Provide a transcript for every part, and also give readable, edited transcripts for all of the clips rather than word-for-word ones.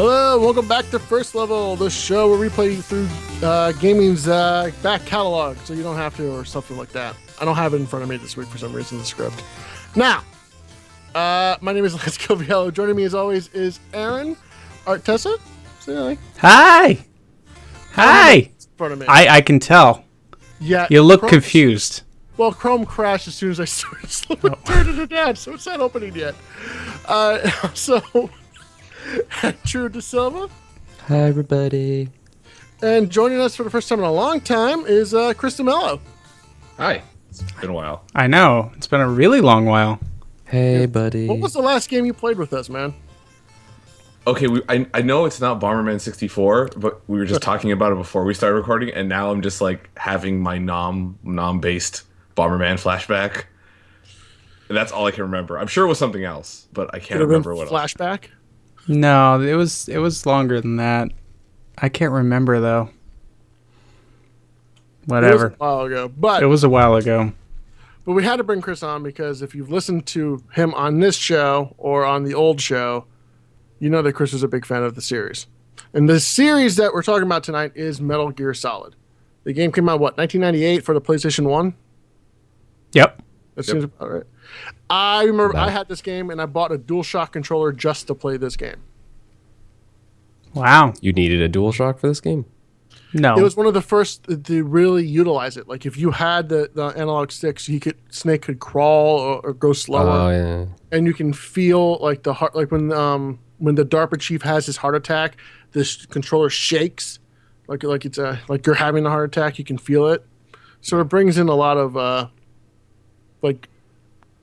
Hello, welcome back to First Level, the show where we play through gaming's back catalog, so you don't have to, or something like that. I don't have it in front of me this week for some reason, the script. Now, my name is Lance Coviello. Joining me as always is Aaron Artessa. Say hi. Hi. In front of me. I can tell. Yeah. You look Chrome, confused. Well, Chrome crashed as soon as I turned it down, so it's not opening yet. So, Drew DeSilva. Hi, everybody. And joining us for the first time in a long time is Chris DeMelo. Hi. It's been a while. I know. It's been a really long while. Hey, buddy. What was the last game you played with us, man? Okay, I know it's not Bomberman 64, but we were just talking about it before we started recording, and now I'm just like having my nom-based Bomberman flashback. And that's all I can remember. I'm sure it was something else, but I can't remember what else. Flashback? No, it was longer than that. I can't remember though. Whatever. It was a while ago, but it was a while ago. But we had to bring Chris on because if you've listened to him on this show or on the old show, you know that Chris is a big fan of the series. And the series that we're talking about tonight is Metal Gear Solid. The game came out, 1998 for the PlayStation 1? Yep. That seems about right. I remember I had this game and I bought a DualShock controller just to play this game. Wow. You needed a DualShock for this game? No. It was one of the first to really utilize it. Like if you had the analog sticks, Snake could crawl or go slower. Oh, yeah. And you can feel like the heart, like when the DARPA chief has his heart attack, this controller shakes, like it's like you're having a heart attack. You can feel it, so it brings in a lot of like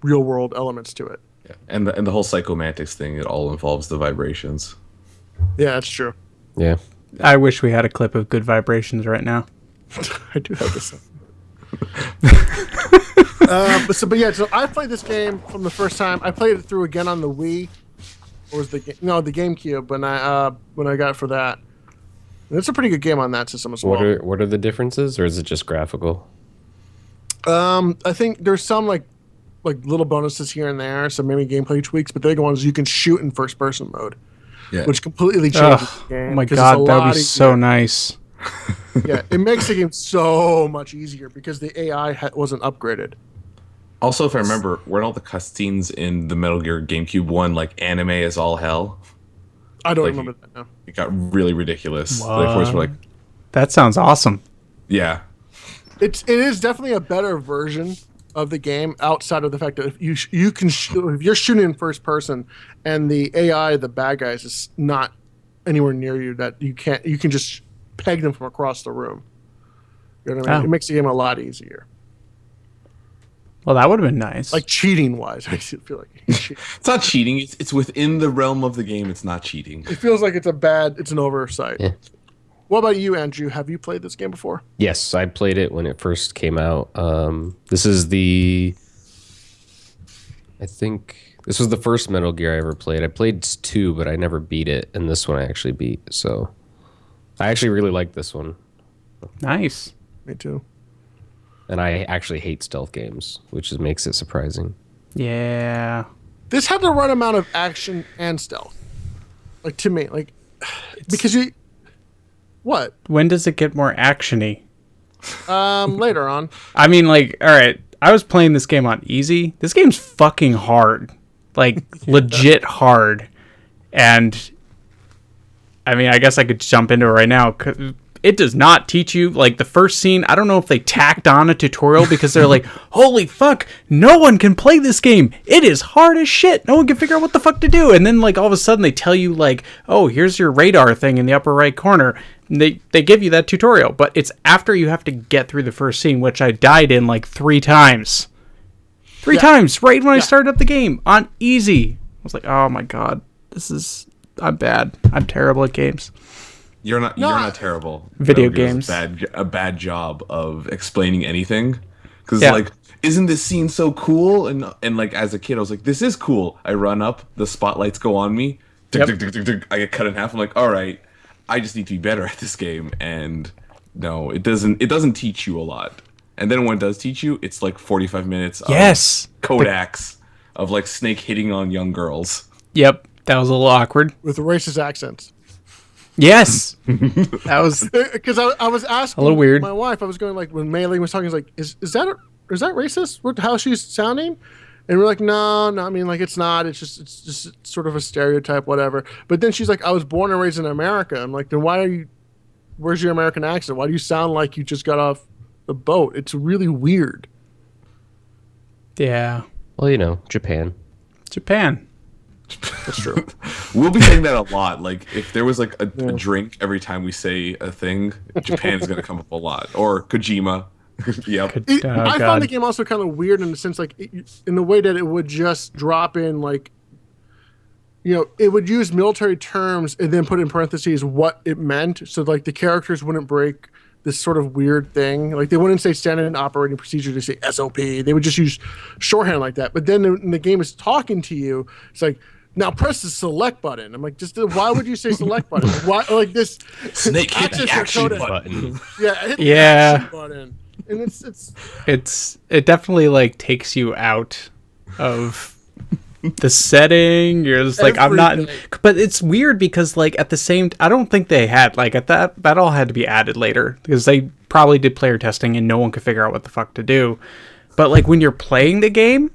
real world elements to it. Yeah. And the whole psychomantics thing, it all involves the vibrations. Yeah, that's true. Yeah. I wish we had a clip of good vibrations right now. I do have this. So I played this game from the first time. I played it through again on the Wii. Or was the GameCube when I got it for that. And it's a pretty good game on that system as well. What are the differences, or is it just graphical? I think there's some like little bonuses here and there, some maybe gameplay tweaks, but the big one is you can shoot in first person mode, which completely changes the game. Oh my god, that would be so nice. Yeah, it makes the game so much easier because the AI wasn't upgraded. Also, if I remember, weren't all the cutscenes in the Metal Gear GameCube 1 like anime as all hell? I don't remember that now. It got really ridiculous. That sounds awesome. Yeah. It is definitely a better version of the game outside of the fact that if if you're shooting in first person and the AI, the bad guys, is not anywhere near you, that you can just peg them from across the room. You know what I mean? Oh. It makes the game a lot easier. Well, that would have been nice. Like cheating wise, I feel like It's not cheating. It's within the realm of the game. It's not cheating. it feels like it's an oversight. Yeah. What about you, Andrew? Have you played this game before? Yes, I played it when it first came out. This was the first Metal Gear I ever played. I played 2, but I never beat it, and this one I actually beat. So I actually really like this one. Nice. Me too. And I actually hate stealth games, which makes it surprising. Yeah. This had the right amount of action and stealth. Like to me, because you. What? When does it get more actiony? Later on. I mean, all right, I was playing this game on easy. This game's fucking hard. Like, legit hard. And, I mean, I guess I could jump into it right now. It does not teach you, like, the first scene, I don't know if they tacked on a tutorial because they're like, holy fuck, no one can play this game. It is hard as shit. No one can figure out what the fuck to do. And then, like, all of a sudden they tell you, like, oh, here's your radar thing in the upper right corner. And they give you that tutorial, but it's after you have to get through the first scene, which I died in, like, 3 times. 3 times, right when I started up the game, on easy. I was like, oh my god, I'm bad. I'm terrible at games. You're not terrible. Video Metal Gear games. does a bad job of explaining anything. Because like, isn't this scene so cool? And like as a kid, I was like, this is cool. I run up, the spotlights go on me. I get cut in half. I'm like, all right, I just need to be better at this game. And no, it doesn't teach you a lot. And then when it does teach you, it's like 45 minutes of Kodaks of like Snake hitting on young girls. Yep, that was a little awkward. With racist accents. Yes, that was Because I was asking a little weird. my wife. I was going like when Mei Ling was talking, I was like, is that racist? How she's sounding? And we're like, no. I mean, like it's not. It's just sort of a stereotype, whatever. But then she's like, I was born and raised in America. I'm like, then why are you? Where's your American accent? Why do you sound like you just got off the boat? It's really weird. Yeah, Well, you know, Japan. That's true. We'll be saying that a lot. Like if there was like a drink every time we say a thing, Japan's gonna come up a lot. Or Kojima. Yep. I found the game also kind of weird in the sense, like, in the way that it would just drop in, like, it would use military terms and then put in parentheses what it meant. So, like, the characters wouldn't break this sort of weird thing. Like, they wouldn't say standard operating procedure, they say SOP. They would just use shorthand like that. But then when the game is talking to you, it's like, now press the select button. I'm like, why would you say select button? Why, like this Snake hit the action button. Yeah, hit the action button. And it definitely like takes you out of the setting. You're just like, I'm not, but it's weird because like at the same, I don't think they had like at that all had to be added later because they probably did player testing and no one could figure out what the fuck to do. But like when you're playing the game,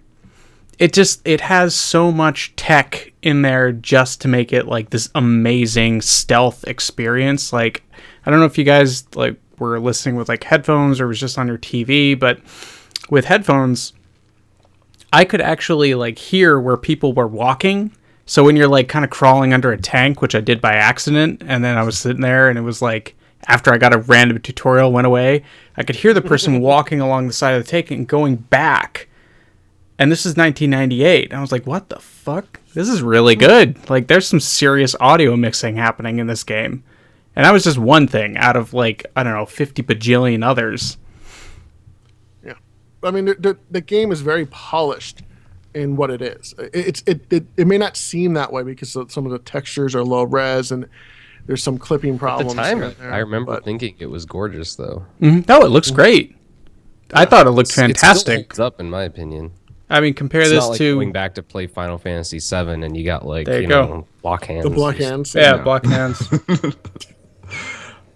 it has so much tech in there just to make it like this amazing stealth experience. Like, I don't know if you guys like were listening with like headphones or was just on your TV, but with headphones, I could actually like hear where people were walking. So when you're like kind of crawling under a tank, which I did by accident, and then I was sitting there and it was like, after I got a random tutorial went away, I could hear the person walking along the side of the tank and going back. And this is 1998. And I was like, what the fuck? This is really good. Like, there's some serious audio mixing happening in this game. And that was just one thing out of, like, I don't know, 50 bajillion others. Yeah. I mean, the game is very polished in what it is. It may not seem that way because some of the textures are low res and there's some clipping problems. At the time, I remember thinking it was gorgeous, though. Mm-hmm. No, it looks great. I thought it looked fantastic. It still holds up, in my opinion. I mean, compare It's this not like to going back to play Final Fantasy VII and you got like there you go. Know, block hands. The block hands. Yeah, block hands.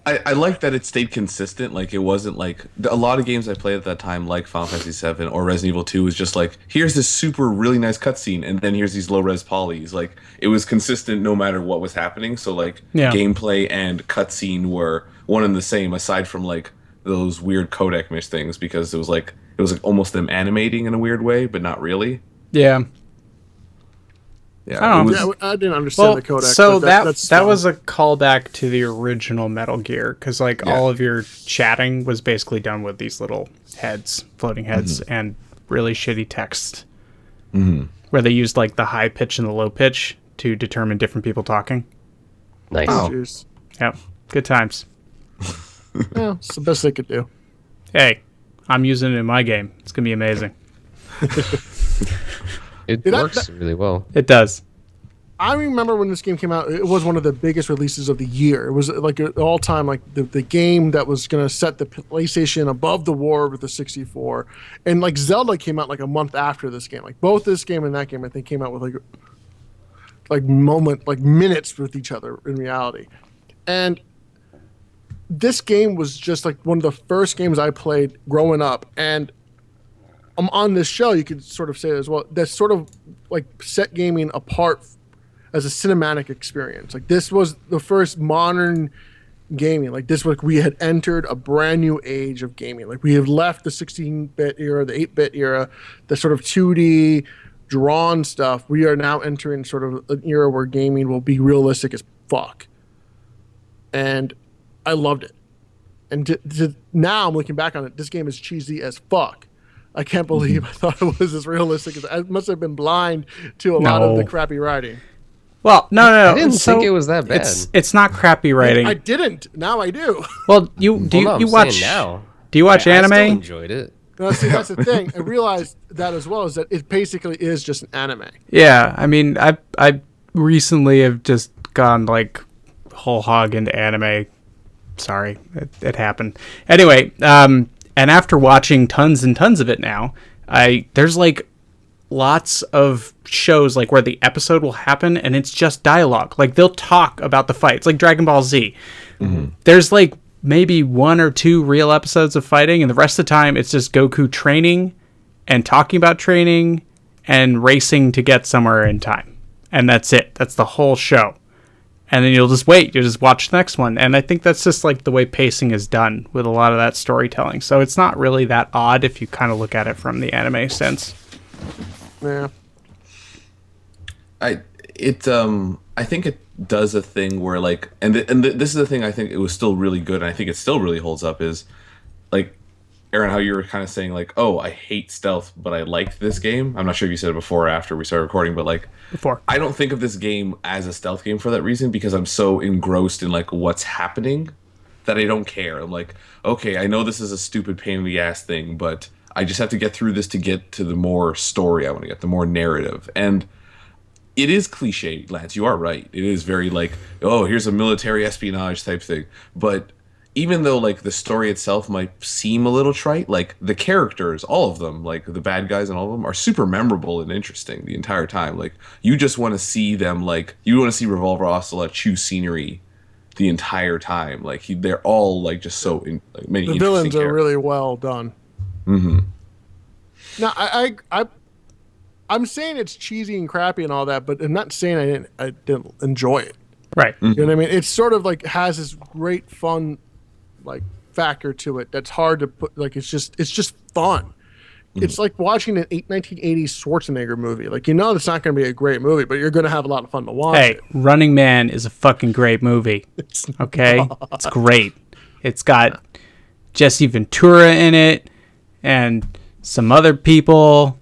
I like that it stayed consistent. Like it wasn't like a lot of games I played at that time, like Final Fantasy VII or Resident Evil 2, was just like, here's this super really nice cutscene, and then here's these low res polys. Like it was consistent no matter what was happening. So like gameplay and cutscene were one and the same, aside from like those weird codec mesh things, because it was like almost them animating in a weird way, but not really. Yeah. Yeah, I didn't understand the codec. So that was a callback to the original Metal Gear, because like all of your chatting was basically done with these little heads, floating heads, and really shitty text, where they used like the high pitch and the low pitch to determine different people talking. Nice. Oh. Yep, good times. Yeah, it's the best they could do. Hey, I'm using it in my game. It's gonna be amazing. It works really well. It does. I remember when this game came out, it was one of the biggest releases of the year. It was like an all-time, like the game that was going to set the PlayStation above the war with the 64. And like Zelda came out like a month after this game. Like both this game and that game, I think, came out with like minutes with each other in reality. And this game was just like one of the first games I played growing up. And on this show, you could sort of say it as well, that's sort of like set gaming apart as a cinematic experience. Like this was the first modern gaming. Like this was, we had entered a brand new age of gaming. Like we have left the 16-bit era, the 8-bit era, the sort of 2D drawn stuff. We are now entering sort of an era where gaming will be realistic as fuck. And I loved it. And now I'm looking back on it, this game is cheesy as fuck. I can't believe I thought it was as realistic as I must have been blind to a lot of the crappy writing. Well, no. I didn't think it was that bad. It's not crappy writing. I didn't. Now I do. Well, you watch now. Do you watch anime? I still enjoyed it. No, see, that's the thing. I realized that as well, is that it basically is just an anime. Yeah, I mean, I recently have just gone like whole hog into anime. Sorry, it happened. Anyway, and after watching tons and tons of it now, there's like lots of shows like where the episode will happen and it's just dialogue. Like they'll talk about the fights, like Dragon Ball Z. There's like maybe 1 or 2 real episodes of fighting, and the rest of the time it's just Goku training and talking about training and racing to get somewhere in time. And that's it. That's the whole show. And then you'll just wait. You'll just watch the next one. And I think that's just like the way pacing is done with a lot of that storytelling. So it's not really that odd if you kind of look at it from the anime sense. Yeah. I think it does a thing where like, this is the thing I think it was still really good, and I think it still really holds up, is like, Aaron, how you were kind of saying like, oh, I hate stealth, but I liked this game. I'm not sure if you said it before or after we started recording, but like, Before. I don't think of this game as a stealth game for that reason, because I'm so engrossed in like what's happening that I don't care. I'm like, okay, I know this is a stupid pain in the ass thing, but I just have to get through this to get to the more story I want to get, the more narrative. And it is cliche, Lance. You are right. It is very like, oh, here's a military espionage type thing. But even though like the story itself might seem a little trite, like the characters, all of them, like the bad guys and all of them, are super memorable and interesting the entire time. Like you just want to see them, like you want to see Revolver Ocelot choose scenery the entire time. Like they're all like just so like many. The villains are really well done. Mm-hmm. Now I'm saying it's cheesy and crappy and all that, but I'm not saying I didn't enjoy it. Right. You know what I mean? It's sort of like has this great fun like factor to it that's hard to put, like it's just fun. It's like watching an 1980s Schwarzenegger movie. Like, you know, it's not going to be a great movie, but you're going to have a lot of fun to watch. Hey, it. Running Man is a fucking great movie. Okay? It's great. It's got Jesse Ventura in it and some other people.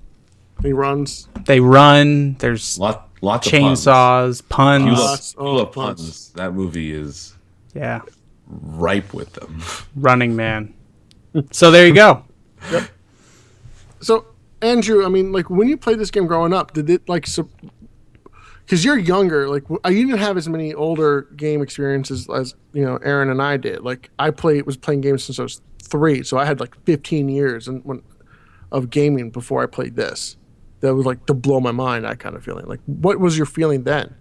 He runs. They run. There's lots of chainsaws, puns. You love puns. That movie is ripe with them. Running Man. So there you go. Yep. So, Andrew, I mean, like, when you played this game growing up, did it, like, because you're younger, like, you didn't have as many older game experiences as, you know, Aaron and I did. Like, I was playing games since I was 3, so I had, like, 15 years of gaming before I played this. That was, like, to blow my mind, that kind of feeling. Like, what was your feeling then?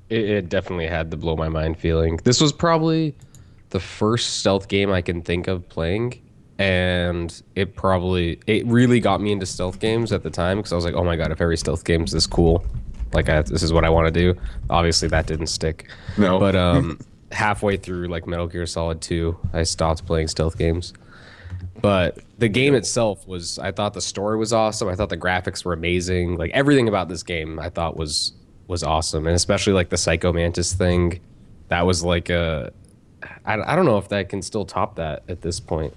It definitely had the blow my mind feeling. This was probably the first stealth game I can think of playing. And it really got me into stealth games at the time, because I was like, oh my god, if every stealth game is this cool, like this is what I want to do. Obviously that didn't stick. No. But halfway through like Metal Gear Solid 2, I stopped playing stealth games. But the game itself I thought the story was awesome. I thought the graphics were amazing. Like everything about this game I thought was awesome. And especially like the Psycho Mantis thing. That was like I don't know if that can still top that at this point.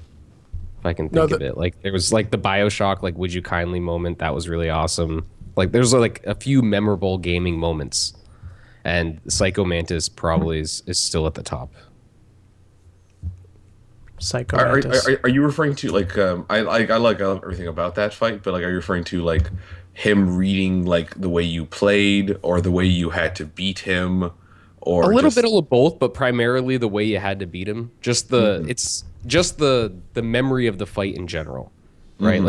I can think of it. Like there was like the BioShock, like would you kindly moment, that was really awesome. Like there's like a few memorable gaming moments, and Psycho Mantis probably is still at the top. Psycho Mantis. Are you referring to like I love everything about that fight, but like are you referring to like him reading like the way you played, or the way you had to beat him, or a little bit of both, but primarily the way you had to beat him. Just it's just the memory of the fight in general, right?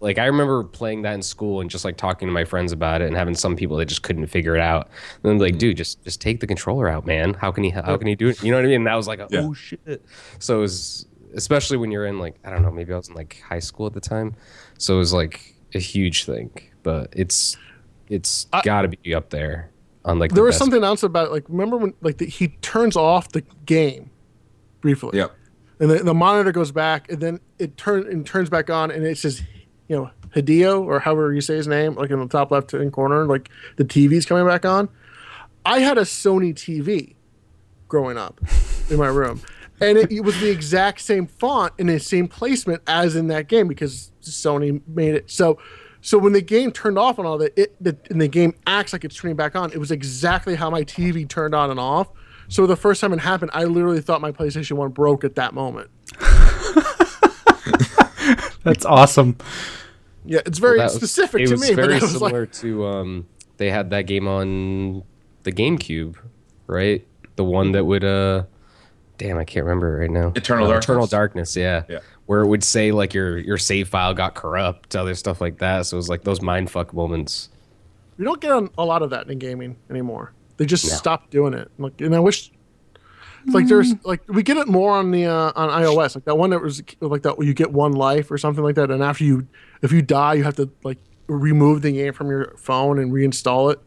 Like I remember playing that in school and just like talking to my friends about it, and having some people that just couldn't figure it out. And then like, dude, just take the controller out, man. How can he do it? You know what I mean? And that was like, oh shit. So it was, especially when you're in like, I don't know, maybe I was in like high school at the time. So it was like a huge thing, but it's got to be up there. On like there was something else about it. Like, remember when like he turns off the game briefly? Yep. And the monitor goes back, and then it turns back on, and it says, you know, Hideo, or however you say his name, like in the top left-hand corner, like the TV's coming back on. I had a Sony TV growing up in my room, and it was the exact same font and the same placement as in that game, because Sony made it so. So when the game turned off and all that, and the game acts like it's turning back on, it was exactly how my TV turned on and off. So the first time it happened, I literally thought my PlayStation 1 broke at that moment. That's awesome. Yeah, it's very specific to me. It was very but similar to they had that game on the GameCube, right? The one that would damn, I can't remember it right now. Eternal Darkness, yeah. Yeah. Where it would say like your save file got corrupt, other stuff like that. So it was like those mindfuck moments. You don't get a lot of that in gaming anymore. They just No. stopped doing it. Like, and I wish, it's like there's like we get it more on the on iOS. Like that one that was like that where you get one life or something like that, and after if you die, you have to like remove the game from your phone and reinstall it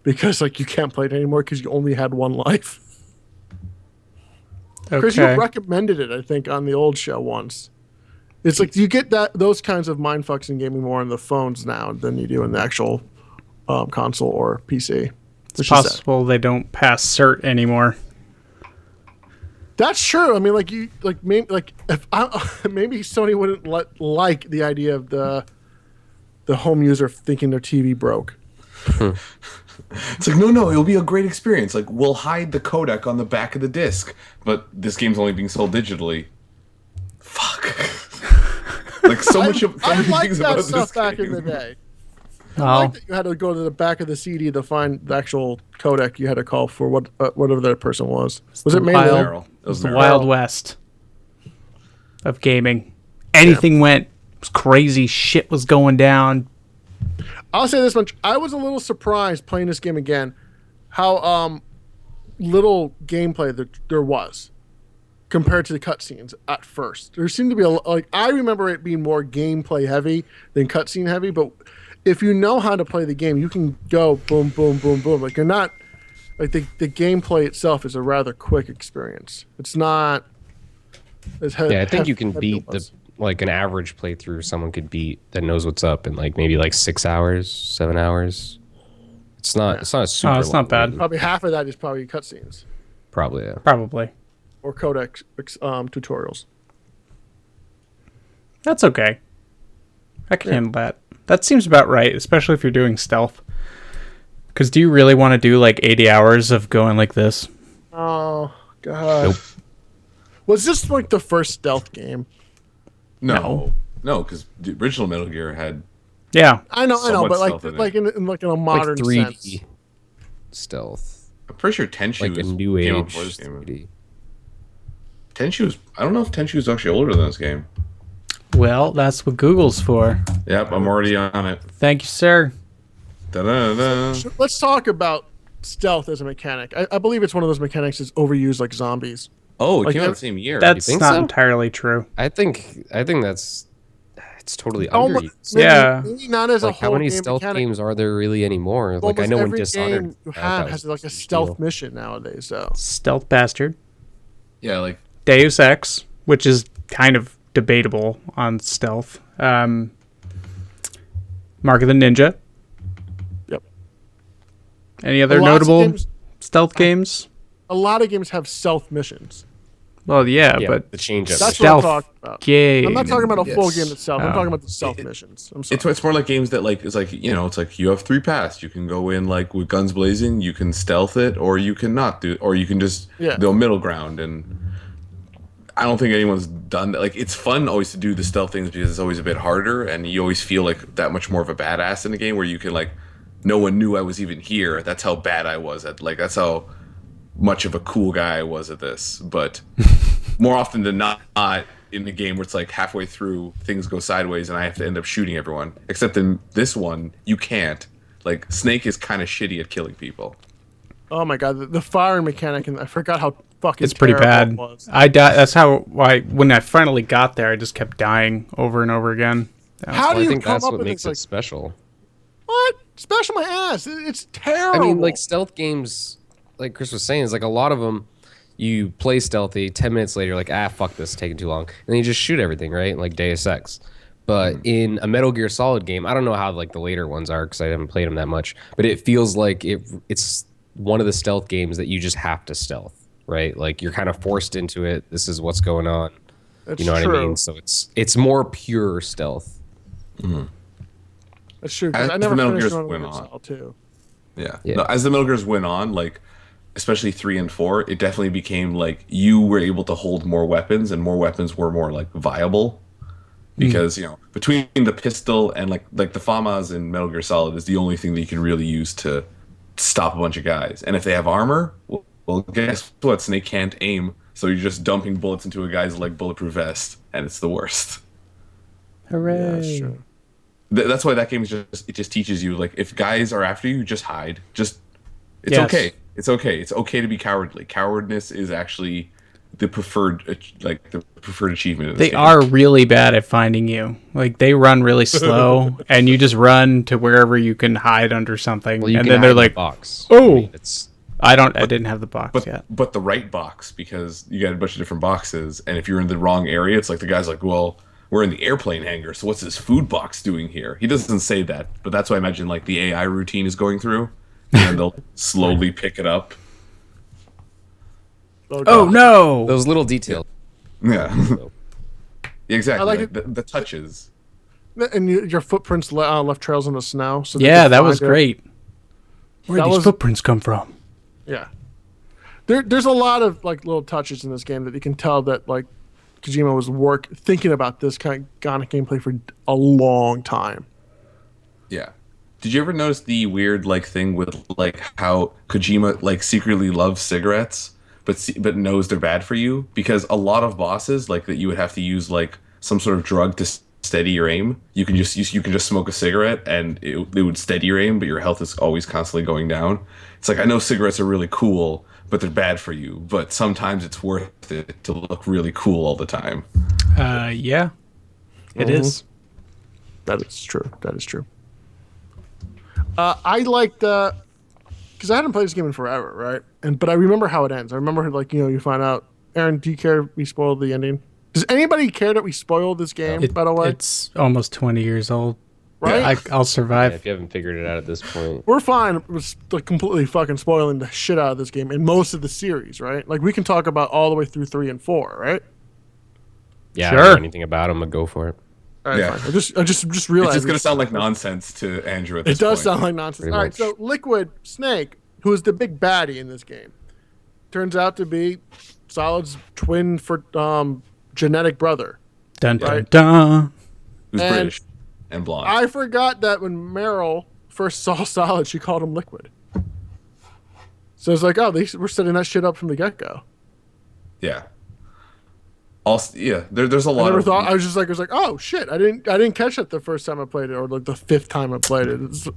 because like you can't play it anymore because you only had one life. Chris, you Okay. recommended it, I think, on the old show once. It's like you get those kinds of mindfucks in gaming more on the phones now than you do in the actual console or PC. It's possible they don't pass cert anymore. That's true. I mean, like you, like maybe, like if maybe Sony wouldn't like the idea of the home user thinking their TV broke. It's like, no, it'll be a great experience. Like, we'll hide the codec on the back of the disc, but this game's only being sold digitally. Fuck. Like, so many liked things that about stuff this back game. in the day. I Oh, like that you had to go to the back of the CD to find the actual codec you had to call for whatever that person was. Was it mainly Wild. Meryl. It was the Meryl. Wild West of gaming. Anything went. It was crazy. Shit was going down. I'll say this much: I was a little surprised playing this game again, how little gameplay there was compared to the cutscenes at first. There seemed to be like I remember it being more gameplay heavy than cutscene heavy. But if you know how to play the game, you can go boom, boom, boom, boom. Like you're not like the gameplay itself is a rather quick experience. It's not. Yeah, I think you can beat like an average playthrough someone could beat that knows what's up in like maybe like 6 hours, 7 hours. It's not a super it's not long bad. game. Probably half of that is probably cutscenes Probably, yeah. Probably. or codec tutorials. That's okay. I can handle that. That seems about right, especially if you're doing stealth. Because do you really want to do like 80 hours of going like this? Oh God! Nope. Was this like the first stealth game? No, because the original Metal Gear had Yeah. I know, Somewhat but stealth in it. like in a Like modern 3D sense. stealth. I'm pretty sure Tenchu Like a was new came out age before this game. 3D. Tenchu was. I don't know if Tenchu is actually older than this game. Well, that's what Google's for. Yep, I'm already on it. Thank you, sir. Da-da-da. Let's talk about stealth as a mechanic. I believe it's one of those mechanics that's overused like zombies. Oh, it Like came out every- the same year. That's think not so? entirely true. I think that's it's totally Almost, underused. Yeah. maybe not as a Like whole how many game stealth mechanic. games are there really anymore? Like I Almost know when every Dishonored game you came out, that have has was like a huge stealth deal. mission nowadays. So Stealth bastard. Yeah, like Deus Ex, which is kind of debatable on stealth. Mark of the Ninja. Yep. Any other Lots of notable games- stealth games? a lot of games have stealth missions. Well, yeah, Yeah, but the change up. That's Stealth what I'm talking about. game. I'm not talking about a full Yes. game itself. I'm talking about the stealth missions. I'm sorry. it's more like games that like it's like it's like you have 3 paths. You can go in like with guns blazing. You can stealth it, or you can not do, or you can just go middle ground. And I don't think anyone's done that. Like it's fun always to do the stealth things because it's always a bit harder, and you always feel like that much more of a badass in a game where you can like no one knew I was even here. That's how bad I was at like that's how much of a cool guy I was at this. But more often than not in a game where it's like halfway through things go sideways and I have to end up shooting everyone. Except in this one, you can't. Like Snake is kind of shitty at killing people. Oh my God, the firing mechanic, and I forgot how fucking it's pretty terrible bad. it was. I died. That's how when I finally got there, I just kept dying over and over again. How do I you think come that's up what with makes this? it special. What? Special my ass. It's terrible. I mean, like stealth games, like Chris was saying, is like a lot of them. You play stealthy. 10 minutes later, you're like, fuck this, taking too long, and then you just shoot everything, right? Like Deus Ex. But in a Metal Gear Solid game, I don't know how like the later ones are because I haven't played them that much. But it feels like it's one of the stealth games that you just have to stealth, right? Like you're kind of forced into it. This is what's going on. That's You know what true. I mean? So it's more pure stealth. That's true. 'cause As I never the Metal finished Gears Metal went Gear on. Solid 2. Yeah. Yeah. No, as the Metal Gears went on, like especially 3 and 4, it definitely became like you were able to hold more weapons and more weapons were more like viable. Because, between the pistol and like the FAMAs in Metal Gear Solid is the only thing that you can really use to stop a bunch of guys. And if they have armor, well guess what? Snake can't aim So you're just dumping bullets into a guy's like bulletproof vest, and it's the worst. Hooray! Yeah, sure. That's why that game is just teaches you like if guys are after you, just hide. It's Yes. okay. It's okay. It's okay to be cowardly. Cowardness is actually the preferred achievement of this They game. are really bad at finding you. Like they run really slow, and you just run to wherever you can hide under something, Well, you and can then hide they're in the like, box. "Oh." I mean, it's I didn't have the box yet. but the right box, because you got a bunch of different boxes, and if you're in the wrong area, it's like the guy's like, well, we're in the airplane hangar, so what's this food box doing here? He doesn't say that, but that's what I imagine like the AI routine is going through, and then they'll slowly pick it up. Oh God. no! those little details. Yeah, exactly. I like Like the touches. And your footprints left trails in the snow. So they Yeah, could that was find it. great. Where That did these was- footprints come from? Yeah, there's a lot of like little touches in this game that you can tell that like Kojima was thinking about this kind of gameplay for a long time. Yeah. Did you ever notice the weird like thing with like how Kojima like secretly loves cigarettes, but knows they're bad for you? Because a lot of bosses like that you would have to use like some sort of drug to steady your aim. You can just smoke a cigarette and it would steady your aim, but your health is always constantly going down. It's like I know cigarettes are really cool, but they're bad for you. But sometimes it's worth it to look really cool all the time. Yeah, it is. That is true. That is true. I liked because I hadn't played this game in forever, right? But I remember how it ends. I remember like you find out. Aaron, do you care if we spoiled the ending? Does anybody care that we spoiled this game? by the way, It's almost 20 years old. right? I'll survive. If you haven't figured it out at this point, We're fine with like completely fucking spoiling the shit out of this game in most of the series, right? Like we can talk about all the way through 3 and 4, right? yeah, Sure. I don't know anything about them, but go for it. All right, Yeah. fine. I just It's realized just gonna sound like nonsense to Andrew at this it does point. sound like nonsense. Pretty All right, much. so Liquid Snake, who is the big baddie in this game, turns out to be Solid's twin for genetic brother. Dun dun Right. dun. Who's And British and blonde. I forgot that when Meryl first saw Solid, she called him Liquid. So it's like, oh, we're setting that shit up from the get go. Yeah. Also, yeah, there's a I lot never of thought. I was like, oh shit, I didn't catch that the first time I played it, or like the fifth time I played it. It's,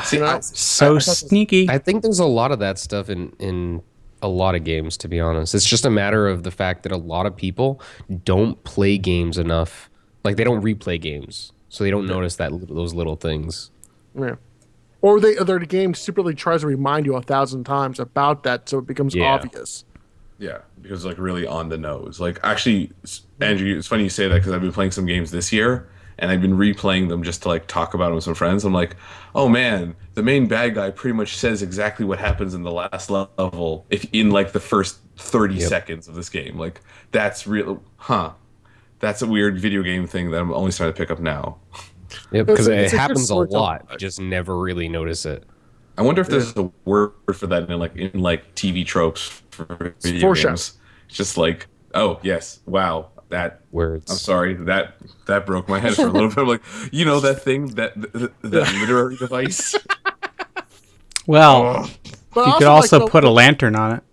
See, you know, I So sneaky. I think there's a lot of that stuff in a lot of games, to be honest. It's just a matter of the fact that a lot of people don't play games enough. Like they don't replay games, so they don't notice those little things. yeah. Or their game secretly tries to remind you 1,000 times about that, so it becomes Yeah. obvious. yeah, because like really on the nose. Like actually, Andrew, it's funny you say that because I've been playing some games this year and I've been replaying them just to like talk about them with some friends. I'm like, oh man, the main bad guy pretty much says exactly what happens in the last level if in like the first 30 seconds of this game. Like that's real, huh? That's a weird video game thing that I'm only starting to pick up now. Yep, because It's a it good happens a storytelling. lot. You just never really notice it. I wonder if there's a word for that in like TV tropes for video foreshadow. games. It's just like, oh yes, wow, that. Words. I'm sorry, that broke my head for a little bit. I'm like, you know that thing that literary device. Well, But you could like, also the- put a lantern on it.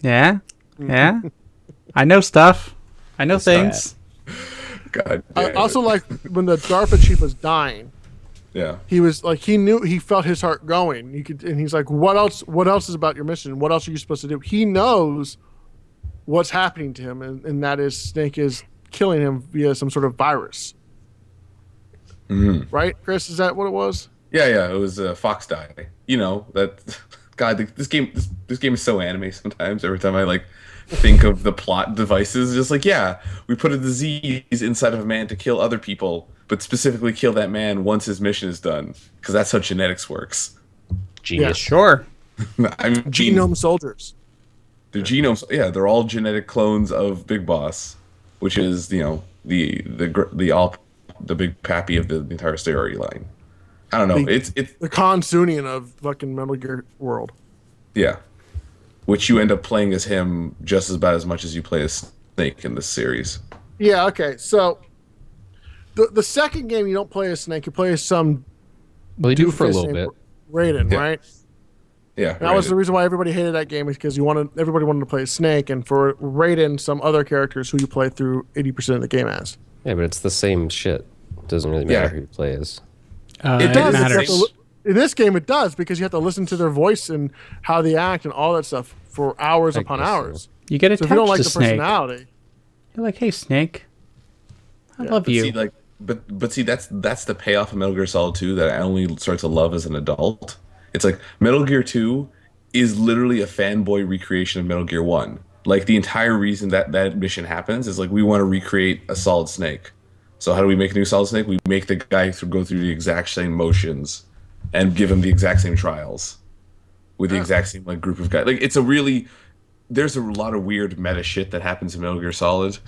Yeah? Yeah? I know stuff. I know things. God. I damn it. also like when the DARPA chief was dying. yeah. He was like, he felt his heart going. And he's like, what else is about your mission? What else are you supposed to do? He knows what's happening to him, and that is Snake is killing him via some sort of virus. Mm-hmm. Right, Chris? Is that what it was? Yeah. It was Fox Die. You know that. God, this game is so anime. Sometimes every time I like think of the plot devices, just like we put a disease inside of a man to kill other people, but specifically kill that man once his mission is done, because that's how genetics works. Genius. Sure. I mean, Genome soldiers. the genomes, they're all genetic clones of Big Boss, which is the big pappy of the entire storyline. I don't know. It's The Consunian of fucking Metal Gear World. yeah, which you end up playing as him just about as much as you play as Snake in this series. Yeah. Okay. So the second game, you don't play as Snake. You play as some Well, you do for a doofus little named bit. Raiden, Yeah. right? Yeah, That was the reason why everybody hated that game, is because everybody wanted to play as Snake, and for Raiden, some other characters who you play through 80% of the game as. Yeah, but it's the same shit. It doesn't really matter who you play as. It does. Matters. In this game, it does, because you have to listen to their voice and how they act and all that stuff for hours upon hours. You get attached So if you don't like to the Snake. personality, You're like, hey, Snake, I love But you. see, like, but see, that's the payoff of Metal Gear Solid 2 that I only start to love as an adult. It's like Metal Gear 2 is literally a fanboy recreation of Metal Gear 1. Like, the entire reason that mission happens is like, we want to recreate a Solid Snake. So how do we make a new Solid Snake? We make the guy go through the exact same motions and give him the exact same trials with the exact same like group of guys. Like, there's a lot of weird meta shit that happens in Metal Gear Solid.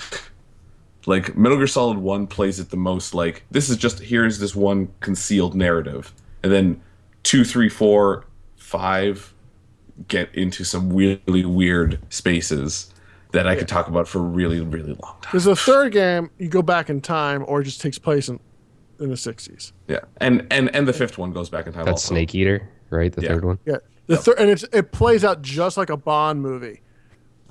Like, Metal Gear Solid 1 plays it the most like, here's this one concealed narrative. And then 2, 3, 4, 5 get into some really weird spaces that I could talk about for a really, really long time. because the third game, you go back in time, or it just takes place in the 60s. Yeah. And the fifth one goes back in time That's also. Snake Eater, right? The third one? Yeah, and it plays out just like a Bond movie.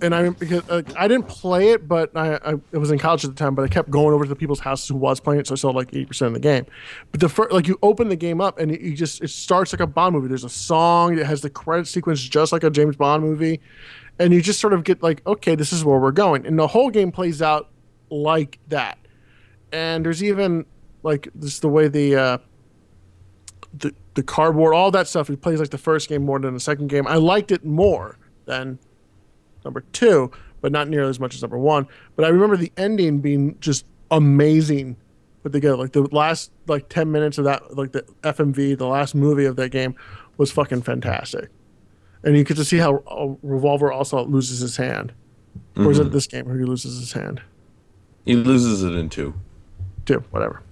And because I didn't play it, but I was in college at the time. But I kept going over to the people's houses who was playing it, so I saw like 80% of the game. But you open the game up, and it starts like a Bond movie. There's a song that has the credit sequence just like a James Bond movie, and you just sort of get like, okay, this is where we're going, and the whole game plays out like that. And there's even like this the way the cardboard, all that stuff. It plays like the first game more than the second game. I liked it more than number 2, but not nearly as much as number 1. But I remember the ending being just amazing put together. Like the last 10 minutes of that, like the FMV, the last movie of that game was fucking fantastic. And you get to see how Revolver also loses his hand. Or is it this game where he loses his hand? He loses it in 2. 2, whatever.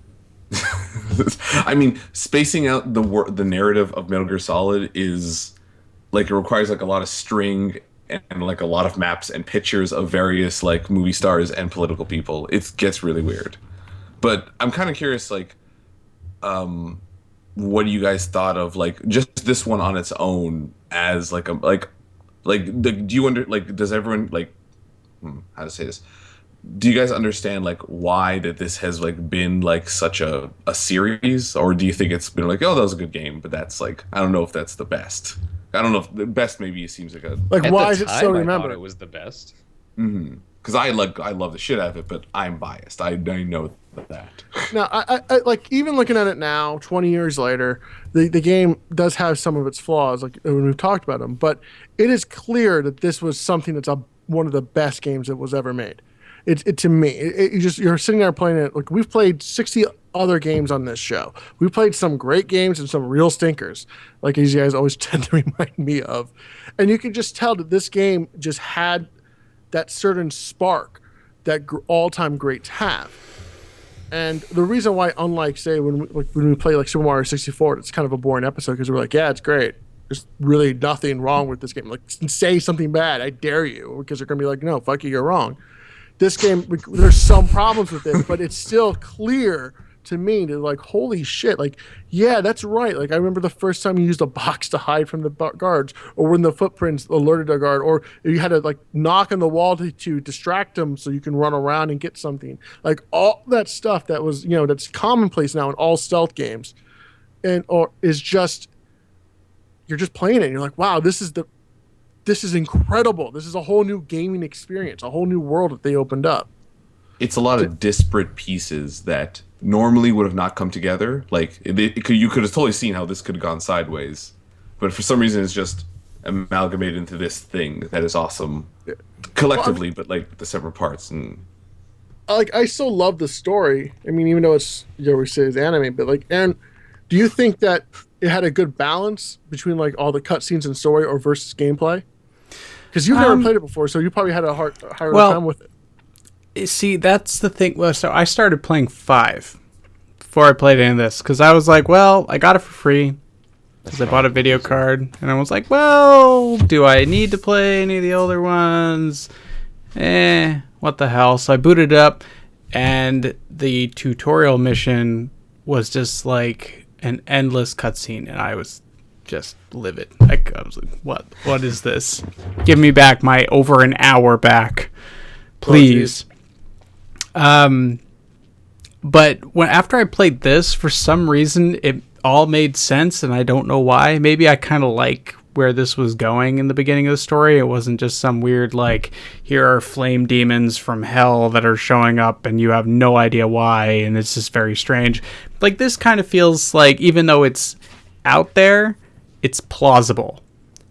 I mean, spacing out the narrative of Metal Gear Solid is like, it requires like a lot of string and like a lot of maps and pictures of various like movie stars and political people. It gets really weird. But I'm kind of curious, like, what do you guys thought of like just this one on its own as like does everyone like how to say this? Do you guys understand like why that this has like been like such a series, or do you think it's been like, oh, that was a good game, but that's like, I don't know if that's the best. I don't know if the best maybe seems like a Like, At why the is it time, so I remembered? thought it was the best. because I love the shit out of it, but I'm biased. I know that. Now, I like, even looking at it now, 20 years later, the game does have some of its flaws, like when we've talked about them. But it is clear that this was something that's one of the best games that was ever made. To me, you're sitting there playing it. Like, we've played 60 other games on this show. We played some great games and some real stinkers, like these guys always tend to remind me of. And you can just tell that this game just had that certain spark that all-time greats have. And the reason why, unlike, say, when we play like Super Mario 64, it's kind of a boring episode because we're like, yeah, it's great. There's really nothing wrong with this game. Like, say something bad, I dare you, because they're going to be like, no, fuck you, you're wrong. This game, there's some problems with it, but it's still clear to me to like, holy shit, like, yeah, that's right. Like, I remember the first time you used a box to hide from the guards, or when the footprints alerted a guard, or you had to like knock on the wall to distract them so you can run around and get something. Like, all that stuff that was, that's commonplace now in all stealth games, or is just, you're just playing it and you're like, wow, this is incredible. This is a whole new gaming experience, a whole new world that they opened up. It's a lot of disparate pieces that normally would have not come together. Like, you could have totally seen how this could have gone sideways, but for some reason it's just amalgamated into this thing that is awesome collectively, but like the separate parts. And like, I still love the story. I mean, even though it's, we say it's anime, but like, Aaron, do you think that it had a good balance between like all the cutscenes and story or versus gameplay? Because you've never played it before, so you probably had a harder time with it. See, that's the thing. Well, so I started playing 5 before I played any of this, because I was like, well, I got it for free because I bought a video card, and I was like, well, do I need to play any of the older ones? What the hell? So I booted it up, and the tutorial mission was just like an endless cutscene, and I was just livid. I was like, what is this? Give me back my over an hour back, please. But after I played this, for some reason, it all made sense, and I don't know why. Maybe I kind of like where this was going in the beginning of the story. It wasn't just some weird, like, here are flame demons from hell that are showing up and you have no idea why, and it's just very strange. Like, this kind of feels like, even though it's out there, it's plausible.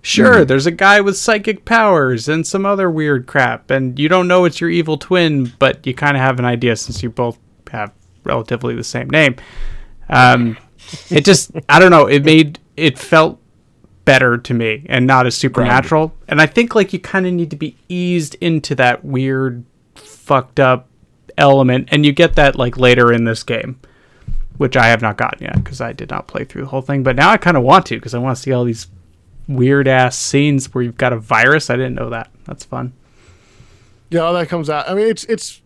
Sure, there's a guy with psychic powers and some other weird crap, and you don't know it's your evil twin, but you kind of have an idea since you both have relatively the same name. It just, I don't know, it felt better to me and not as supernatural. And I think like you kind of need to be eased into that weird fucked up element, and you get that like later in this game, which I have not gotten yet because I did not play through the whole thing, but now I kind of want to because I want to see all these weird ass scenes where you've got a virus. I didn't know that. That's fun. Yeah, all that comes out. I mean, it's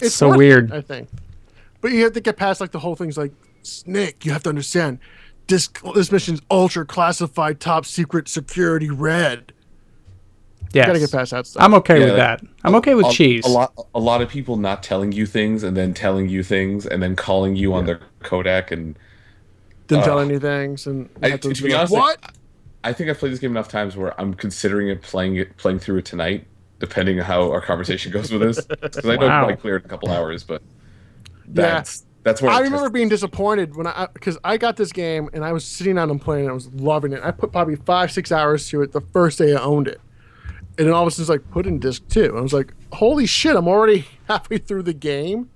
so weird, I think, but you have to get past like the whole thing's like, Snake, you have to understand this mission's ultra classified, top secret, security red. Yeah, gotta get past that stuff. I'm okay with that. I'm okay with cheese. A lot of people not telling you things and then telling you things and then calling you on their Kodak and didn't tell any things. And to be honest, what? I think I've played this game enough times where I'm considering playing through it tonight, depending on how our conversation goes with this. Because I know I might clear it in a couple hours, but that's where I remember being disappointed because I got this game and I was sitting down and playing it. I was loving it. I put probably 5-6 hours to it the first day I owned it, and then all of a sudden it's like put in disc 2. I was like, holy shit! I'm already halfway through the game.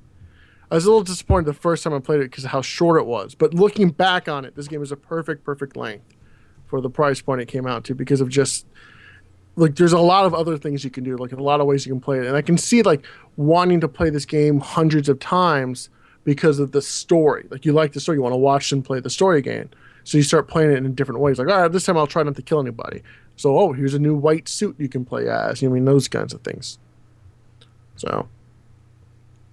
I was a little disappointed the first time I played it because of how short it was. But looking back on it, this game is a perfect length for the price point it came out to, because of just like there's a lot of other things you can do, like a lot of ways you can play it, and I can see like wanting to play this game hundreds of times because of the story. Like you like the story, you want to watch and play the story again, so you start playing it in different ways. Like, all right, this time I'll try not to kill anybody. So, here's a new white suit you can play as. I mean, those kinds of things. So,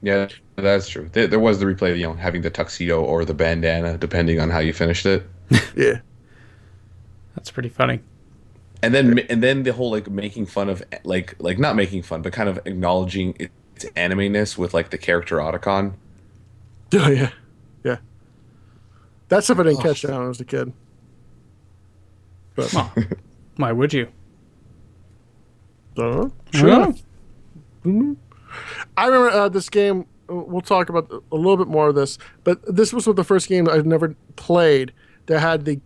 yeah, that's true. There was the replay of having the tuxedo or the bandana, depending on how you finished it. Yeah, that's pretty funny. And then the whole like making fun of like not making fun, but kind of acknowledging its anime-ness with like the character Otacon. Oh yeah. That stuff I didn't catch down when I was a kid. But why would you? Sure. Mm-hmm. I remember this game. We'll talk about a little bit more of this, but this was one of the first games I've never played that had the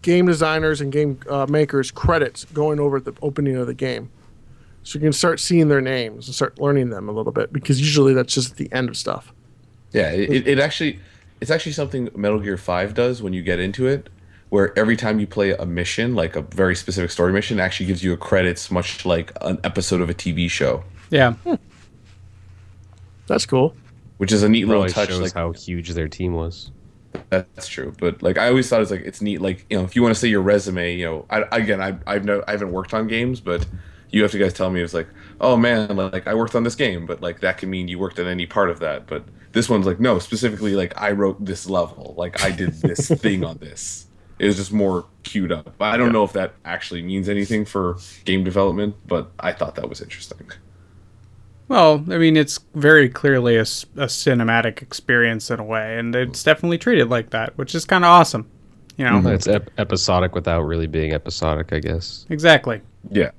game designers and game makers credits going over at the opening of the game, so you can start seeing their names and start learning them a little bit, because usually that's just at the end of stuff. Yeah, it's actually something Metal Gear 5 does when you get into it, where every time you play a mission, like a very specific story mission, it actually gives you a credits, much like an episode of a TV show. Yeah. That's cool. Which is a neat little touch. Shows like how huge their team was. That's true, but like I always thought it's neat. Like, if you want to say your resume, I haven't worked on games, but you have to guys tell me it's like, oh man, like I worked on this game, but like that can mean you worked on any part of that. But this one's like, no, specifically like I wrote this level, like I did this thing on this. It was just more queued up. I don't know if that actually means anything for game development, but I thought that was interesting. Well, I mean, it's very clearly a cinematic experience in a way, and it's definitely treated like that, which is kind of awesome. It's episodic without really being episodic, I guess. Exactly. Yeah.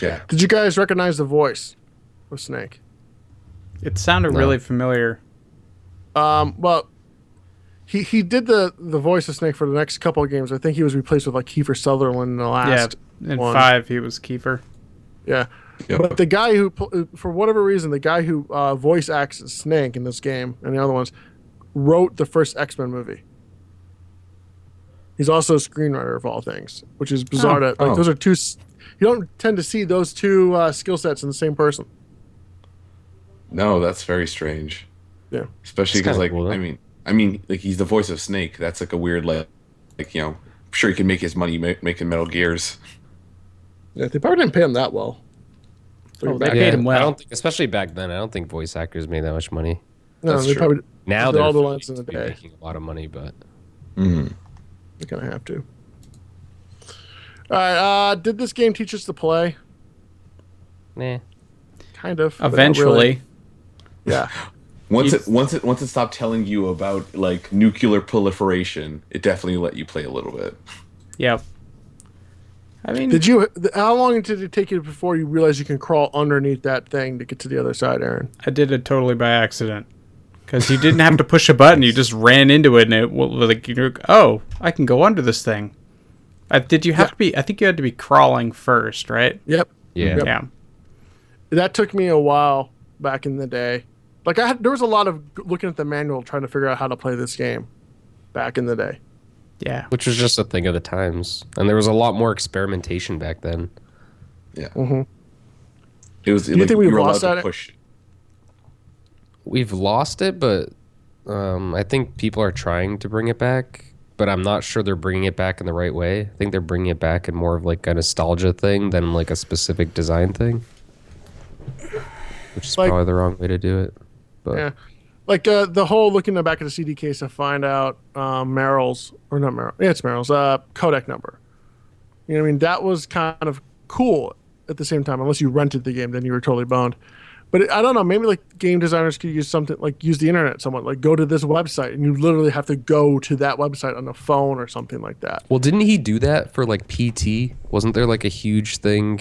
Yeah. Did you guys recognize the voice of Snake? It sounded really familiar. Well, he did the voice of Snake for the next couple of games. I think he was replaced with like Kiefer Sutherland in the last in one. 5 he was Kiefer. Yeah. Yep. But the guy who, for whatever reason, the guy who voice acts as Snake in this game and the other ones, wrote the first X-Men movie. He's also a screenwriter of all things, which is bizarre. Those are two. You don't tend to see those two skill sets in the same person. No, that's very strange. Yeah, especially because like cool, I mean, like he's the voice of Snake. That's like a weird I'm sure he can make his money making Metal Gears. Yeah, they probably didn't pay him that well. They paid him well. I don't think, especially back then, I don't think voice actors made that much money. No, That's they true. probably Now did they're all the lines in the be day. making a lot of money, but They kind of have to. All right. Did this game teach us to play? Nah. Kind of. but not Eventually. really. Yeah. Once it stopped telling you about like nuclear proliferation, it definitely let you play a little bit. Yep. I mean, How long did it take you before you realized you can crawl underneath that thing to get to the other side, Aaron? I did it totally by accident. Because you didn't have to push a button, you just ran into it, and it was like, oh, I can go under this thing. Did you have to be? I think you had to be crawling first, right? Yep. Yeah. Yep. Yeah. That took me a while back in the day. Like there was a lot of looking at the manual trying to figure out how to play this game back in the day. Yeah. Which was just a thing of the times, and there was a lot more experimentation back then. Yeah. Mm-hmm. It was. Do you like, think we've you were allowed lost to that? push. We've lost it, but I think people are trying to bring it back. But I'm not sure they're bringing it back in the right way. I think they're bringing it back in more of like a nostalgia thing than like a specific design thing, which is Like- probably the wrong way to do it. But Yeah. Like the whole looking in the back of the CD case to find out Meryl's, or not Meryl, yeah, it's Meryl's codec number. You know what I mean? That was kind of cool at the same time, unless you rented the game, then you were totally boned. But I don't know, maybe like game designers could use something like use the internet somewhat, like go to this website and you literally have to go to that website on the phone or something like that. well, didn't he do that for like PT? Wasn't there like a huge thing?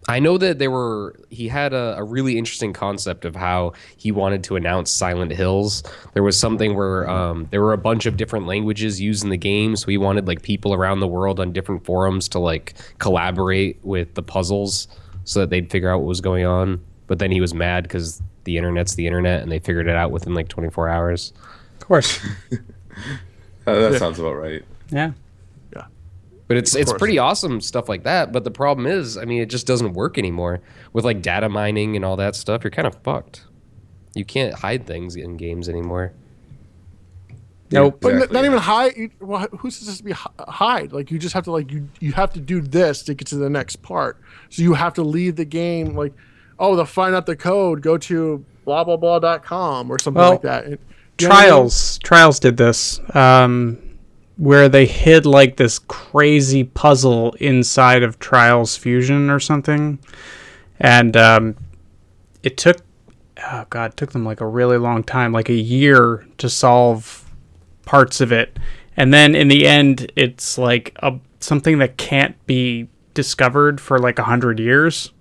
I know that he had a really interesting concept of how he wanted to announce Silent Hills. There was something where there were a bunch of different languages used in the game, so he wanted like people around the world on different forums to like collaborate with the puzzles so that they'd figure out what was going on. But then he was mad because the internet's the internet, and they figured it out within like 24 hours. Of course. That sounds about right. Yeah. But it's course. pretty awesome stuff like that. But the problem is, I mean, it just doesn't work anymore with like data mining and all that stuff. You're kind of fucked. You can't hide things in games anymore. Nope. But Exactly, not yeah. even hide. Well, who's supposed to be hide? Like you just have to like you have to do this to get to the next part. So you have to leave the game like, oh, to find out the code, go to blah blah blah.com or something Well, like that. And, you know what I mean? Trials did this, where they hid like this crazy puzzle inside of Trials Fusion or something, and it took it took them like a really long time, like a year to solve parts of it, and then in the end, it's like something that can't be discovered for like 100 years.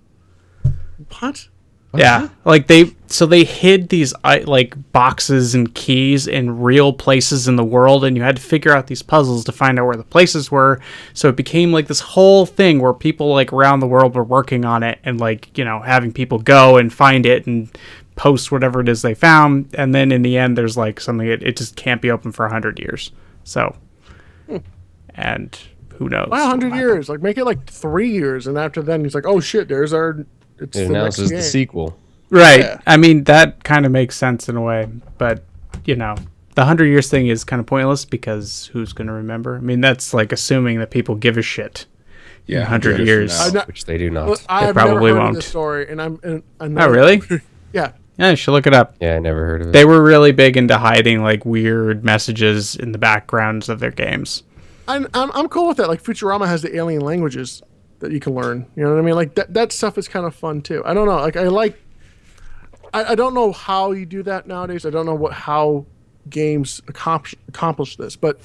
What? Yeah, like they hid these like boxes and keys in real places in the world, and you had to figure out these puzzles to find out where the places were. So it became like this whole thing where people like around the world were working on it, and like, you know, having people go and find it and post whatever it is they found. And then in the end, there's like something it just can't be open for 100 years. So, and who knows? Why 100 years? Like make it like 3 years, and after then he's like, oh shit, there's our. It's It the next announces game. the sequel. Right. Yeah. I mean, that kind of makes sense in a way, but you know, the 100 years thing is kind of pointless because who's going to remember? I mean, that's like assuming that people give a shit. Yeah, 100 from years. now. Which they do not. Well, I've probably never heard won't. of this story, and I'm Oh, really? Yeah. Yeah, you should look it up. Yeah, I never heard of it. They were really big into hiding like weird messages in the backgrounds of their games. I'm cool with that. Like Futurama has the alien languages that you can learn. You know what I mean? Like that stuff is kind of fun too. I don't know. Like I don't know how you do that nowadays. I don't know how games accomplish this, but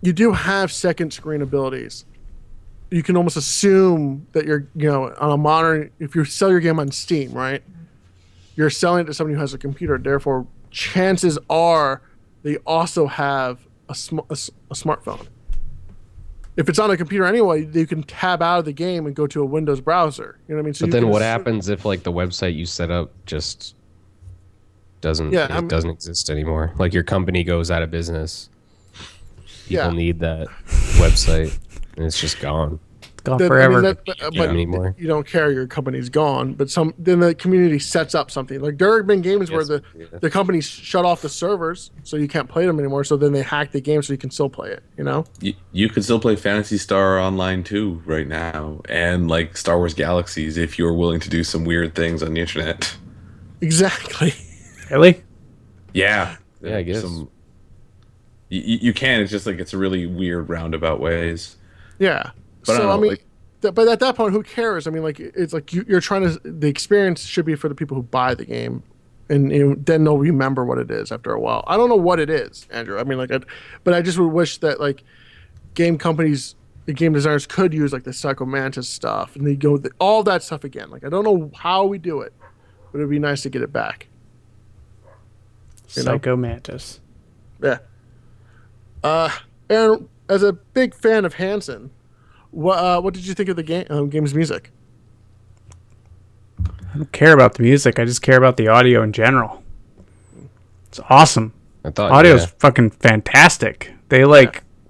you do have second screen abilities. You can almost assume that you're, you know, on a modern. If you sell your game on Steam, right? You're selling it to somebody who has a computer. Therefore, chances are they also have a smartphone. If it's on a computer anyway, you can tab out of the game and go to a Windows browser. You know what I mean? So But you then can what assume- happens if like the website you set up just doesn't doesn't exist anymore? Like your company goes out of business. People Yeah. need that website and it's just gone. It's gone Then- I forever. mean, but anymore. you don't care, your company's gone. But then the community sets up something. Like there have been games where Yes, the companies shut off the servers so you can't play them anymore. So then they hack the game so you can still play it. You know? You can still play Phantasy Star Online 2 right now, and like Star Wars Galaxies if you're willing to do some weird things on the internet. Exactly. Really? Yeah. Yeah, I guess. You can. It's just like it's a really weird roundabout ways. Yeah. But I don't So I know. mean, Like, but at that point, who cares? I mean, like it's like you're trying to. The experience should be for the people who buy the game, and then they'll remember what it is after a while. I don't know what it is, Andrew. I mean, but I just would wish that like game companies, the game designers could use like the Psycho Mantis stuff, and they go all that stuff again. Like I don't know how we do it, but it'd be nice to get it back. You know? Psycho Mantis. Yeah. And as a big fan of Hanson, what did you think of the game's music? I don't care about the music. I just care about the audio in general. It's awesome. I thought Audio's fucking fantastic. They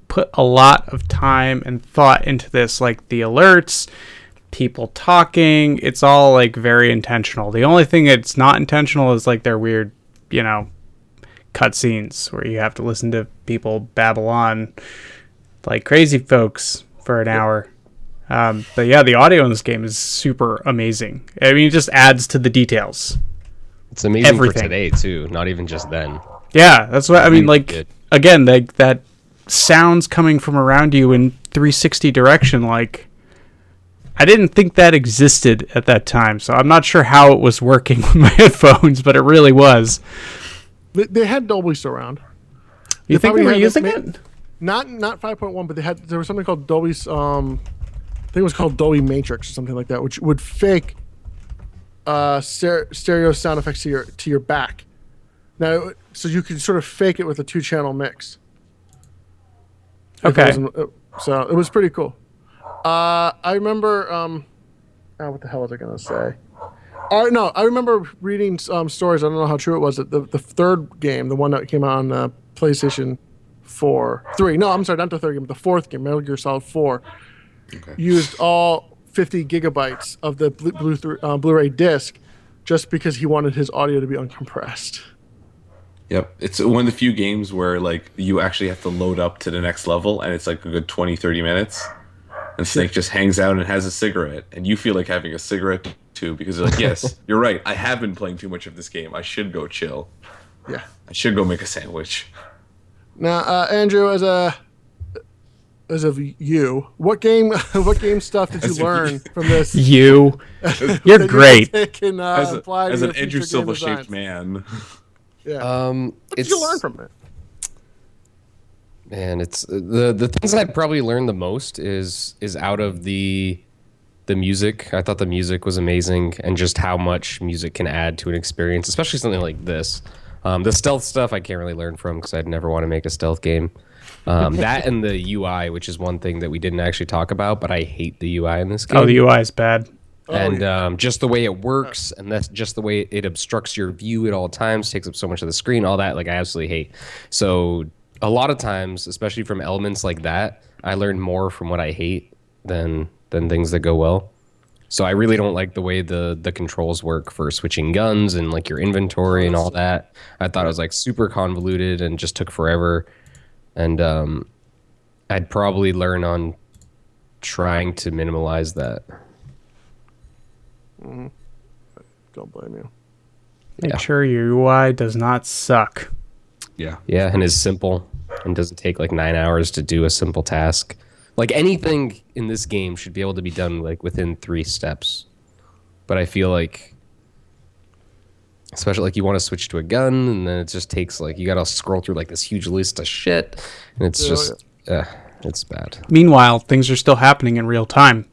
put a lot of time and thought into this, like the alerts, people talking. It's all like very intentional. The only thing that's not intentional is like their weird, cutscenes where you have to listen to people babble on like crazy folks for an hour. But yeah, the audio in this game is super amazing. I mean, it just adds to the details. It's amazing Everything. for today too, not even just then. Yeah, that's what I mean. Really Like good. again, that sounds coming from around you in 360 direction. Like I didn't think that existed at that time, so I'm not sure how it was working with my headphones, but it really was. They had Dolby Surround. You think probably they were had using that it? Not 5.1, but there was something called Dolby's. I think it was called Dolby Matrix or something like that, which would fake stereo sound effects to your back. Now, so you could sort of fake it with a 2-channel mix. Okay. So it was pretty cool. I remember. What the hell was I gonna say? No, I remember reading stories. I don't know how true it was. That the third game, the one that came out on PlayStation 3. No, I'm sorry, not the third game, but the fourth game, Metal Gear Solid 4, used all 50 gigabytes of the Blu-ray disc, just because he wanted his audio to be uncompressed. yep, it's one of the few games where like you actually have to load up to the next level, and it's like a good 20-30 minutes. And Snake just hangs out and has a cigarette, and you feel like having a cigarette too, because you're like, yes, you're right. I have been playing too much of this game. I should go chill. Yeah. I should go make a sandwich. Now, Andrew, as of you, what game stuff did you As of learn you. from this? You're that you great. can apply As to an your Andrew future game Silva-shaped designs? man. Yeah. What did you learn from it? Man, it's the things I probably learned the most is out of the music. I thought the music was amazing, and just how much music can add to an experience, especially something like this. The stealth stuff I can't really learn from because I'd never want to make a stealth game. That and the UI, which is one thing that we didn't actually talk about, but I hate the UI in this game. Oh, the UI is bad. And just the way it works, and that's just the way it obstructs your view at all times, takes up so much of the screen, all that, like I absolutely hate. So a lot of times, especially from elements like that, I learn more from what I hate than things that go well. So I really don't like the way the controls work for switching guns and like your inventory and all that. I thought it was like super convoluted and just took forever. And I'd probably learn on trying to minimalize that. Don't blame you. Make sure your UI does not suck. Yeah. Yeah, and is simple and doesn't take like 9 hours to do a simple task. Like anything in this game should be able to be done like within 3 steps. But I feel like, especially like you want to switch to a gun, and then it just takes like you gotta scroll through like this huge list of shit, and it's just it's bad. Meanwhile, things are still happening in real time.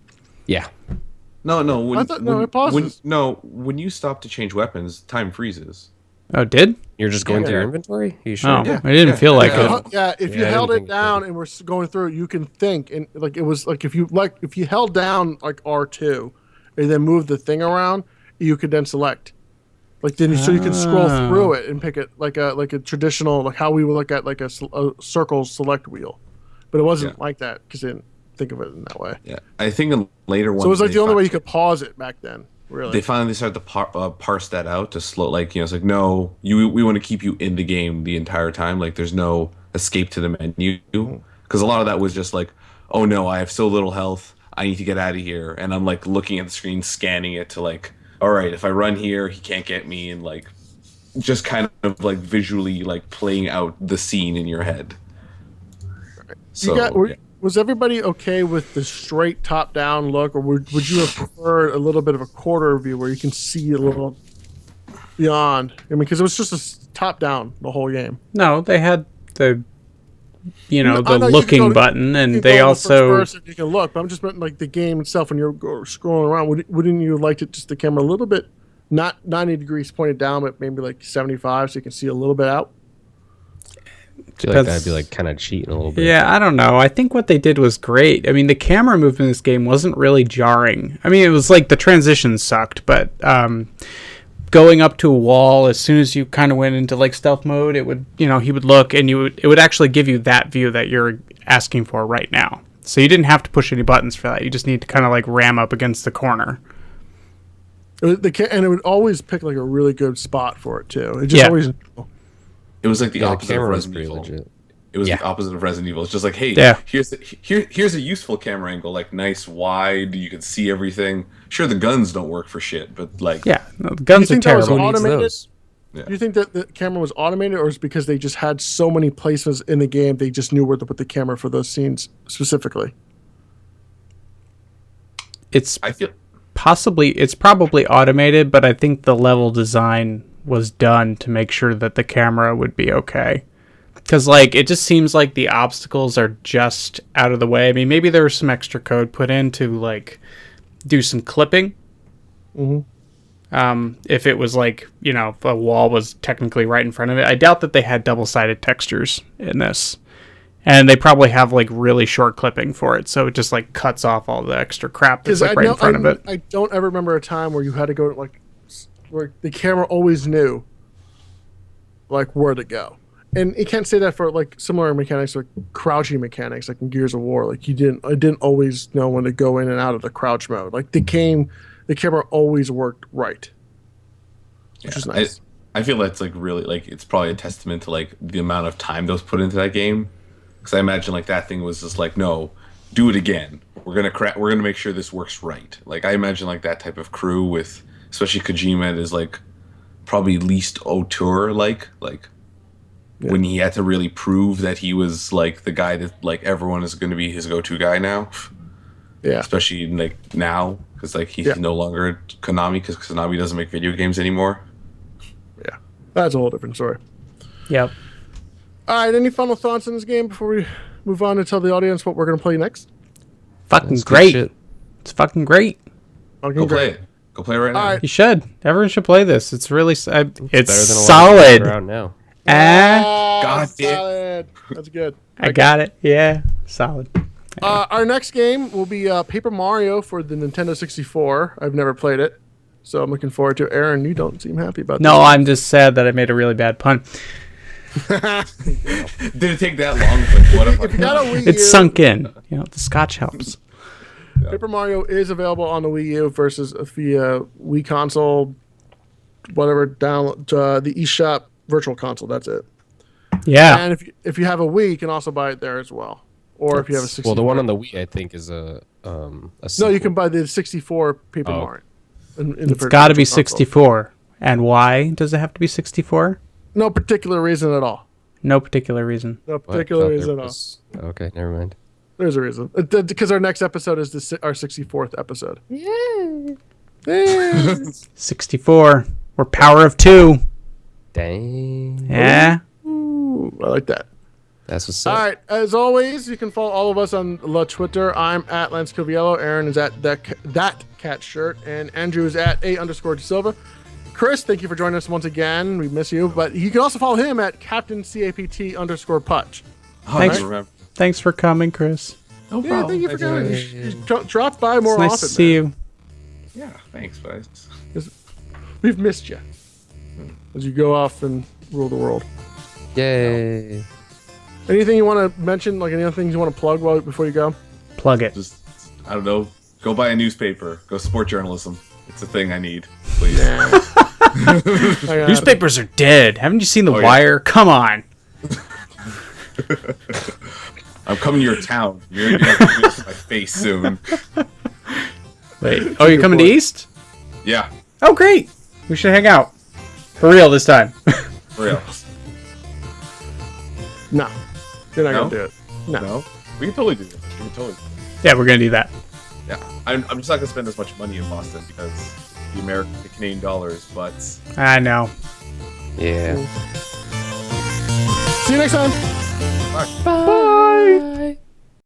Yeah, No. It pauses. When you stop to change weapons, time freezes. Oh, it did? you're just going through your inventory. Are you sure? Oh, I didn't feel like Yeah. it. Yeah, if you Yeah, I held didn't it think down and we're going through, you can think, and like it was like if you held down like R2 and then moved the thing around, you could then select. Like then, so you can scroll through it and pick it like a traditional, like how we would look at like a circle select wheel, but it wasn't like that because I didn't think of it in that way. Yeah, I think in later ones. So it was like they the only fi- way you could pause it back then. Really, They finally started to parse that out to slow, like it's like no, we want to keep you in the game the entire time. Like there's no escape to the menu because a lot of that was just like, oh no, I have so little health, I need to get out of here, and I'm like looking at the screen, scanning it to like, all right, if I run here, he can't get me, and like just kind of like visually like playing out the scene in your head. So Was everybody okay with the straight top-down look, or would you have preferred a little bit of a quarter view where you can see a little beyond? I mean, because it was just a top-down the whole game. No, they had the the I know looking button, and they also first person, you can look. But I'm just meant like the game itself when you're scrolling around. Wouldn't you like to just the camera a little bit, not 90 degrees pointed down, but maybe like 75, so you can see a little bit out? I feel like that'd be like kind of cheating a little bit. Yeah, I don't know. I think what they did was great. I mean, the camera movement in this game wasn't really jarring. I mean, it was like the transitions sucked, but going up to a wall as soon as you kind of went into like stealth mode, it would, he would look and it would actually give you that view that you're asking for right now. So you didn't have to push any buttons for that. You just need to kind of like ram up against the corner. And it would always pick like a really good spot for it too. It just always. It was like the opposite of Resident Resident Evil. Legit. It was the opposite of Resident Evil. It's just like, hey, here's a useful camera angle, like nice wide, you can see everything. Sure, the guns don't work for shit, but like the guns are terrible. Who needs those? Do you think that the camera was automated, or is it because they just had so many places in the game they just knew where to put the camera for those scenes specifically? It's probably automated, but I think the level design was done to make sure that the camera would be okay. Because, like, it just seems like the obstacles are just out of the way. I mean, maybe there was some extra code put in to, like, do some clipping. Mm-hmm. If it was, like, if a wall was technically right in front of it. I doubt that they had double-sided textures in this. And they probably have, like, really short clipping for it. So it just, like, cuts off all the extra crap that's, like, right in front of it. I don't ever remember a time where you had to go, like, where the camera always knew, like, where to go. And you can't say that for like similar mechanics, like crouching mechanics, like in Gears of War. Like I didn't always know when to go in and out of the crouch mode. Like the camera always worked right, which is nice. I feel that's like really like it's probably a testament to like the amount of time that was put into that game. Because I imagine like that thing was just like, no, do it again. We're gonna make sure this works right. Like I imagine like that type of crew with especially Kojima is like probably least auteur like. When he had to really prove that he was like the guy that like everyone is going to be his go-to guy now. Yeah. Especially like now because like he's no longer at Konami because Konami doesn't make video games anymore. Yeah, that's a whole different story. Yep. All right. Any final thoughts on this game before we move on to tell the audience what we're going to play next? Fucking great. It's fucking great. Go play it. Go play it right now. Right. You should. Everyone should play this. It's really it's better than a solid. lot of now. God damn. Solid. That's good. I got it. Yeah, solid. Our next game will be Paper Mario for the Nintendo 64. I've never played it, so I'm looking forward to it. Aaron, you don't seem happy about No, this. I'm just sad that I made a really bad pun. Did it take that long? Like, what If you got a Wii U, It's sunk in. The scotch helps. Paper Mario is available on the Wii U versus via Wii console, whatever, down the eShop Virtual Console. That's it. Yeah. And if you have a Wii, you can also buy it there as well. Or if you have a 64. Well, the one on the Wii, I think, is a No, sequel. you can buy the 64 Paper Mario. It's got to be 64. And why does it have to be 64? No particular reason at all. No particular reason. No What? particular Thought there reason at all. was- Okay, never mind. There's a reason. Because our next episode is our 64th episode. Yeah. 64. We're power of 2. Dang. Yeah. Ooh, I like that. That's what's All up. right. As always, you can follow all of us on La Twitter. I'm at Lance Coviello. Aaron is at that cat shirt, and Andrew is at _DeSilva. Chris, thank you for joining us once again. We miss you, but you can also follow him at Captain CAPT_Putch. Thanks. Thanks for coming, Chris. No Yeah, problem. thank you for coming. You should drop by more It's nice often. to see man. you. Yeah, thanks, guys. We've missed you as you go off and rule the world. Yay. Anything you want to mention? Like any other things you want to plug before you go? Plug it. Just, I don't know. Go buy a newspaper. Go support journalism. It's a thing I need. Please. Newspapers are dead. Haven't you seen The yeah. Wire? Come on. I'm coming to your town. You're gonna have to do this to my face soon. Wait. Oh, you're coming to East? Yeah, Oh, great. We should hang out. For real this time. for real. No, you're not No? gonna do it. No. We can totally do this. We can totally. Yeah, we're gonna do that. Yeah, I'm just not gonna spend as much money in Boston because the Canadian dollars, but I know. Yeah. See you next time. Bye.